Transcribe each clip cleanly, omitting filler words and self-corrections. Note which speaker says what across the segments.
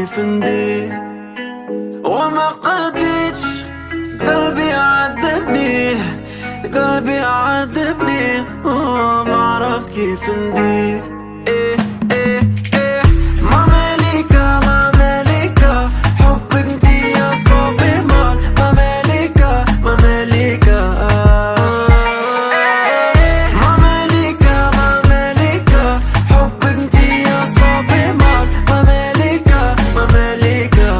Speaker 1: فندي وما قديتش. قلبي عذبني، قلبي عذبني وما عرفت كيف ندير. إيه إيه إيه ما مالكة ما مالكة حبك انتي يا صافي مال. ما مالكة ما مالكة ما مالكة ما مالكة حبك انتي يا صافي مال. ما مالكة ما مالكة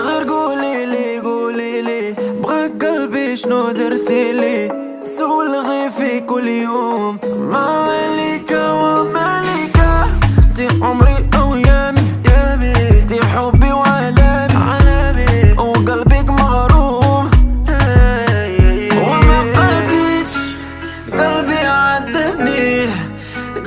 Speaker 1: غير قوليلي قوليلي بغى قلبي شنو درتيلي. نسولغي في كل يوم ما مالكة ومالكة انتي عمري أويامي يامي انتي حبي وعلامي علامي وقلبك مغروم. وما قديتش قلبي عذبني،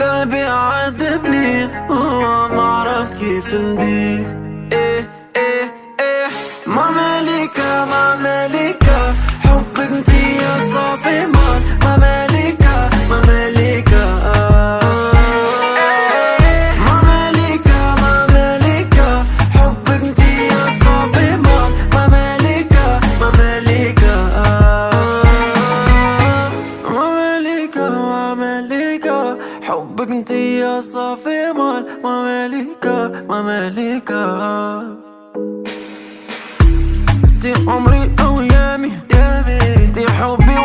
Speaker 1: قلبي عذبني وما عرفت كيف ندير. إيه إيه إيه ما مالكة ما مالكة حبك انتي يا صافي مال. ما مالكة ما مالكة ما مالكة ما مالكة حبك انتي يا صافي مال. ما مالكة ما مالكة ما مالكة ما مالكة حبك انتي يا صافي مال. ما مالكة ما مالكة انتي عمري أويامي يامي انتي حبي